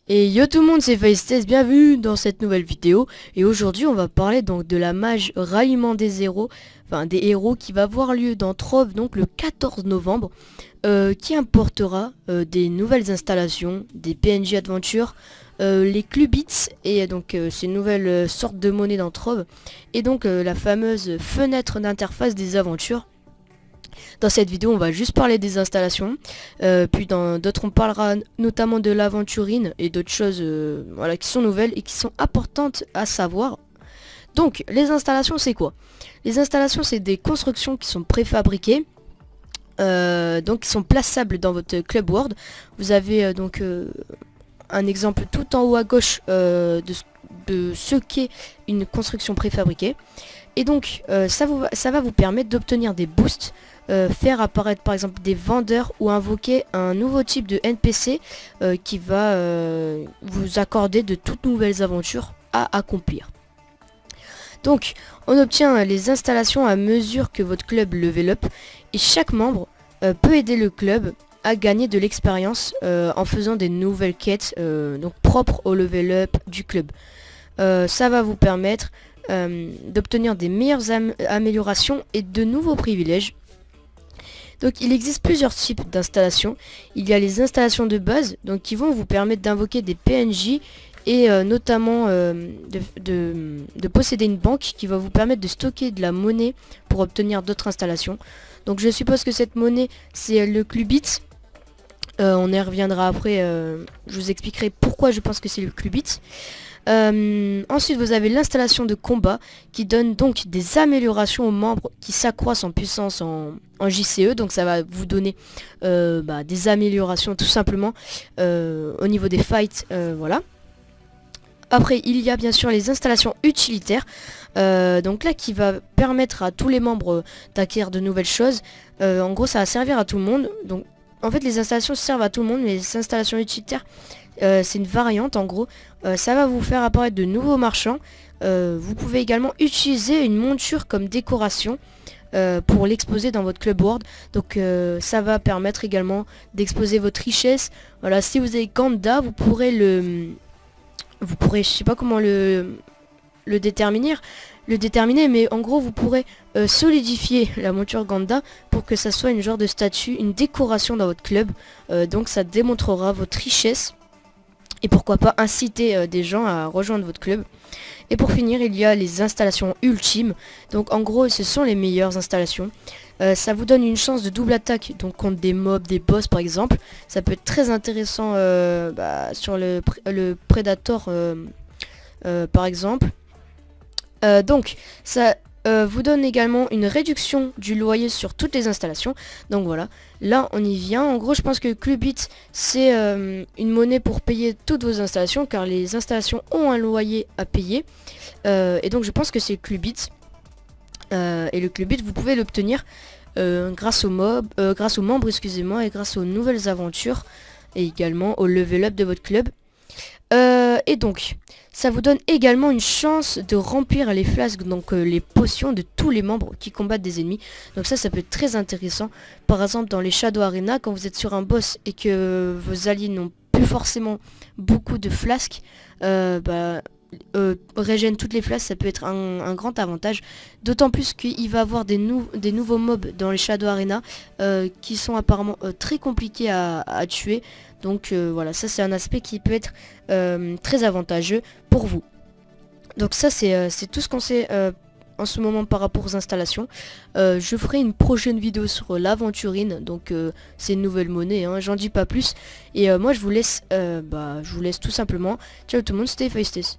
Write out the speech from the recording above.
Et yo tout le monde, c'est FaceTest, bienvenue dans cette nouvelle vidéo. Et aujourd'hui on va parler donc de la mage ralliement des héros, des héros qui va avoir lieu dans Trove donc le 14 novembre, qui importera des nouvelles installations, des PNJ Adventure, les Clubits et donc ces nouvelles sortes de monnaie dans Trove, et donc la fameuse fenêtre d'interface des aventures. Dans cette vidéo, on va juste parler des installations, puis dans d'autres, on parlera notamment de l'aventurine et d'autres choses voilà, qui sont nouvelles et qui sont importantes à savoir. Donc, les installations, c'est quoi? Les installations, c'est des constructions qui sont préfabriquées, donc qui sont plaçables dans votre club World. Vous avez donc un exemple tout en haut à gauche de ce qu'est une construction préfabriquée. Et donc ça va vous permettre d'obtenir des boosts, faire apparaître par exemple des vendeurs ou invoquer un nouveau type de NPC qui va vous accorder de toutes nouvelles aventures à accomplir. Donc on obtient les installations à mesure que votre club level up, et chaque membre peut aider le club à gagner de l'expérience en faisant des nouvelles quêtes donc propres au level up du club. Ça va vous permettre d'obtenir des meilleures améliorations et de nouveaux privilèges. Donc il existe plusieurs types d'installations. Il y a les installations de base, donc qui vont vous permettre d'invoquer des PNJ et notamment de posséder une banque qui va vous permettre de stocker de la monnaie pour obtenir d'autres installations. Donc je suppose que cette monnaie c'est le Clubit. On y reviendra après, je vous expliquerai pourquoi je pense que c'est le Clubit. Ensuite vous avez l'installation de combat qui donne donc des améliorations aux membres qui s'accroissent en puissance en JCE, donc ça va vous donner des améliorations tout simplement au niveau des fights, voilà. Après il y a bien sûr les installations utilitaires, donc là qui va permettre à tous les membres d'acquérir de nouvelles choses. En gros ça va servir à tout le monde, donc en fait les installations servent à tout le monde, mais les installations utilitaires c'est une variante en gros. Ça va vous faire apparaître de nouveaux marchands. Vous pouvez également utiliser une monture comme décoration pour l'exposer dans votre club World. Donc ça va permettre également d'exposer votre richesse. Voilà, si vous avez Ganda, vous pourrez, je sais pas comment le déterminer, mais en gros vous pourrez solidifier la monture Ganda pour que ça soit une genre de statue, une décoration dans votre club. Donc ça démontrera votre richesse. Et pourquoi pas inciter des gens à rejoindre votre club. Et pour finir, il y a les installations ultimes. Donc en gros, ce sont les meilleures installations. Ça vous donne une chance de double attaque, donc contre des mobs, des boss par exemple. Ça peut être très intéressant sur le Predator par exemple. Donc ça vous donne également une réduction du loyer sur toutes les installations. Donc voilà, là on y vient. En gros je pense que Clubit c'est une monnaie pour payer toutes vos installations, car les installations ont un loyer à payer. Et donc je pense que c'est Clubit. Et le Clubit vous pouvez l'obtenir grâce aux membres excusez-moi, et grâce aux nouvelles aventures, et également au level up de votre club. Et donc ça vous donne également une chance de remplir les flasques, donc les potions de tous les membres qui combattent des ennemis. Donc ça peut être très intéressant. Par exemple dans les Shadow Arena, quand vous êtes sur un boss et que vos alliés n'ont plus forcément beaucoup de flasques, régène toutes les flasques, ça peut être un grand avantage. D'autant plus qu'il va y avoir des nouveaux mobs dans les Shadow Arena qui sont apparemment très compliqués à tuer. Donc voilà, ça c'est un aspect qui peut être très avantageux pour vous. Donc ça c'est tout ce qu'on sait en ce moment par rapport aux installations. Je ferai une prochaine vidéo sur l'aventurine, donc c'est une nouvelle monnaie, hein, j'en dis pas plus. Et moi je vous laisse tout simplement. Ciao tout le monde, c'était FaceTest.